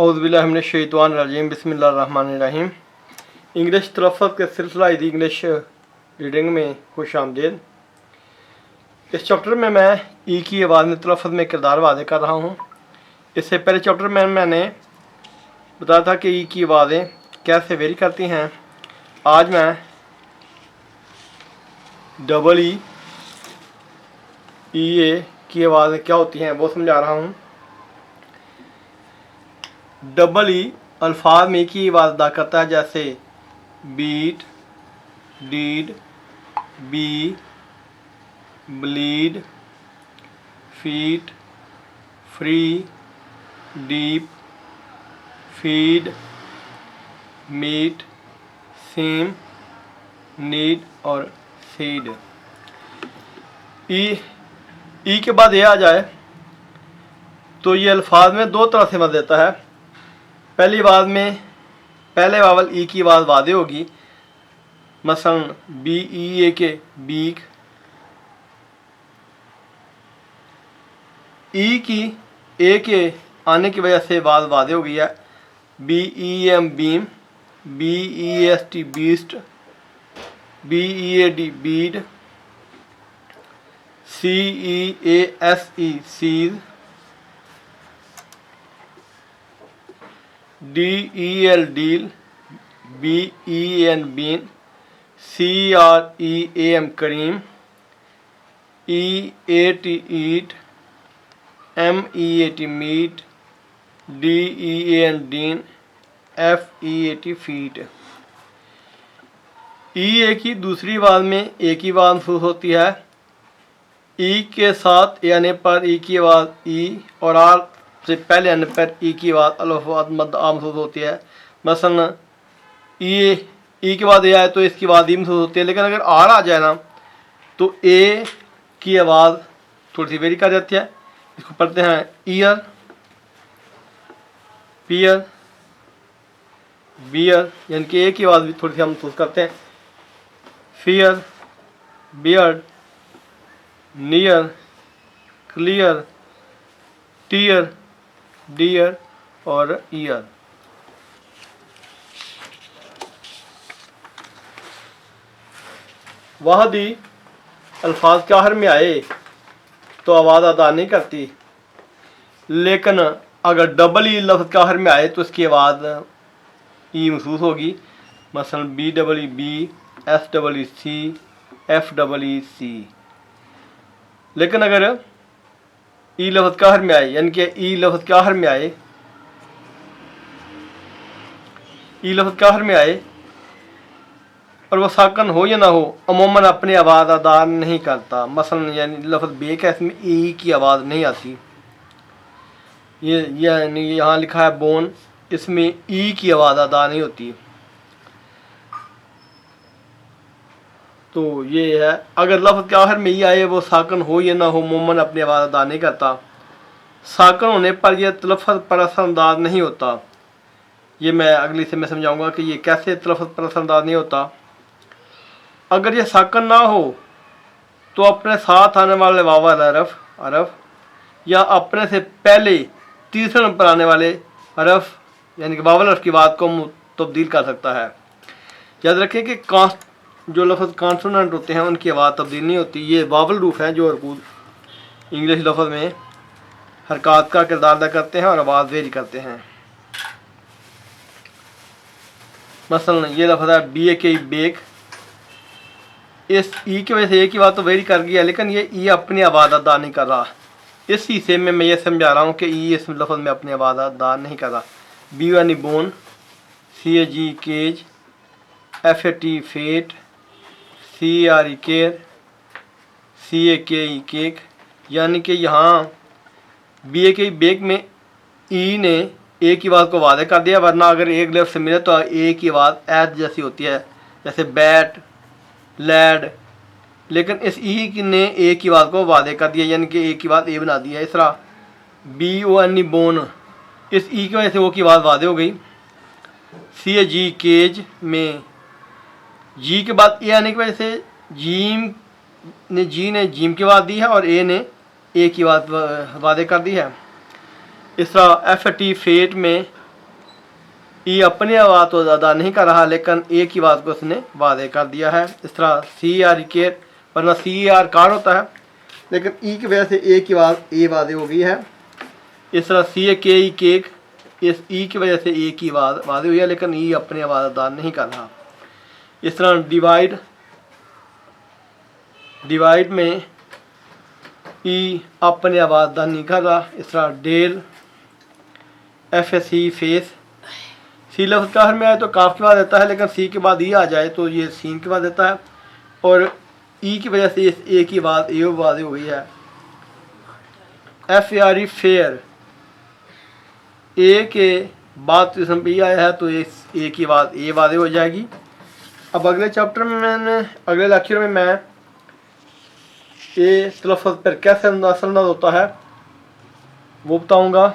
औज़ुबिल्लाहिमिनश्शैतानिर्रजीम बिस्मिल्लाहिर्रहमानिर्रहीम। इंग्लिश तलफ़्फ़ुज़ के सिलसिला इंग्लिश रीडिंग में खुश आमदीद। इस चैप्टर में मैं ई की आवाज़ में तलफ़्फ़ुज़ में किरदार वाज़े कर रहा हूँ। इससे पहले चैप्टर में मैंने बताया था कि ई की आवाज़ें कैसे वेरी करती हैं। आज मैं डबल ई ए की आवाज़ें क्या होती हैं वो समझा रहा हूँ। डबल ई अल्फाज में की आवाज़ अदा करता है, जैसे beat, deed, be, bleed, feet, free, deep, feed, meet, seem, need और सीड। ई के बाद ये आ जाए तो ये अल्फाज में दो तरह से मदद देता है। पहली आवाज़ में पहले वावल ई की आवाज़ वादे होगी, मसलन बी ई ए के बीक। ई की ए के आने की वजह से आवाज़ वादे हो गई है। B E M beam, B E S T beast, B E A D bead, C E A S E cease, D E L deal, B E N been, C R E A M cream, E A T eat, M E A T meat, D E A N dean, F E A T feat. E A की दूसरी आवाज़ में ए की आवाज़ महसूस होती है। ई के साथ ए आने पर ई की आवाज़ ई और आर से पहले आने पर ई की आवाज़ मद आ महसूस होती है। मसलन ई के बाद ए आए तो इसकी आवाज़ ई महसूस होती है, लेकिन अगर आर आ जाए ना तो ए की आवाज़ थोड़ी सी वेरी कर जाती है। इसको पढ़ते हैं ईयर, पियर, बियर, यानी कि ए की आवाज़ भी थोड़ी सी हम महसूस करते हैं। Fear, beard, near, clear, tear, dear और ईयर। वाहदी अल्फाज के आखिर में आए तो आवाज़ अदा नहीं करती, लेकिन अगर डबल ई लफ्ज़ के आखिर में आए तो इसकी आवाज़ ई महसूस होगी। मसलन B double E bee, S double E see, F double E C. लेकिन अगर ई लफ्ज़ के आखिर में आए, यानी कि ई लफ्ज़ के आखिर में आए, ई लफ्ज़ के आखिर में आए और वह साकन हो या ना हो, अमूमन अपनी आवाज़ अदा नहीं करता। मसलन यानी लफ्ज़ बेक है, इसमें ई की आवाज़ नहीं आती। ये यानी यहाँ लिखा है बोन, इसमें ई की आवाज़ अदा नहीं होती। तो ये है, अगर लफ्ज़ के आखिर में ई आए वो साकन हो या ना हो, अमूमन अपनी आवाज़ अदा नहीं करता। साकन होने पर यह तलफ़्फ़ुज़ पर असरअंदाज नहीं होता। ये मैं अगली से मैं समझाऊंगा कि ये कैसे तलफ़्फ़ुज़ पर असरअंदाज नहीं होता। अगर ये साकन ना हो तो अपने साथ आने वाले वावल अरफ या अपने से पहले तीसरे नंबर आने वाले हरफ यानी कि वावल अरफ की बात को तब्दील कर सकता है। याद रखें कि जो लफ्ज़ कॉन्सोनेंट होते हैं उनकी आवाज़ तब्दील नहीं होती। ये वावल रूफ हैं जो इंग्लिश लफ्ज़ में हरकत का किरदार अदा करते हैं और आवाज़ वेरी करते हैं। मसलन ये लफ्ज़ है बी ए के बेक। इस ई की वजह से ए की आवाज़ तो वेरी कर गया, लेकिन ये ई अपनी आवाज़ अदा नहीं कर रहा। इस हिस्से में मैं ये समझा रहा हूँ कि ई इस लफ्ज़ में अपनी आवाज़ अदा नहीं कर रहा। बी यानी bone, C A G cage, F A T fate, C R E care, C A K E cake. यानी कि यहाँ बी ए के बेक में ई ने ए की आवाज़ को वादे कर दिया, वरना अगर एक लफ्ज़ से मिले तो ए की आवाज़ एच जैसी होती है, जैसे बैट, लैड। लेकिन इस ई ने ए की आवाज़ को वादे कर दिया, यानी कि ए की आवाज़ ए बना दी है। इस तरह B O N E bone, इस ई की वजह से वो की आवाज़ वादे हो गई। सी ए जी केज में जी के बाद ए आने की वजह से जी ने जीम की आवाज़ दी है और ए ने ए की आवाज़ वादे कर दी है। इस तरह एफ टी फेट में ई अपनी आवाज़ तो अदा नहीं कर रहा, लेकिन ए की आवाज़ को उसने वादे कर दिया है। इस तरह सी आर के, वरना सी आर कार होता है, लेकिन ई की वजह से ए की आवाज़ ए वादे हो गई है। इस तरह सी ए के ई केक, इस ई की वजह से ए की आवाज़ वादे हुई है, लेकिन ई अपनी आवाज़ अदा नहीं कर रहा। इस तरह डिवाइड में ई अपनी आवाज़ अदा नहीं कर रहा। इस तरह dale, F A C face, C लफ्ज़ काहर में आए तो काफ के बाद देता है, लेकिन सी के बाद ई आ जाए तो ये सीन के बाद देता है, और ई की वजह से इस ए की बात ए वादे हो गई है। F A R E fare, A के बाद इसम पे आया है तो इस ए की बात ए वादे हो जाएगी। अब अगले चैप्टर में अगले लेक्चर में मैं ए लफ्ज़ पर कैसे असरअंदाज होता है वो बताऊँगा।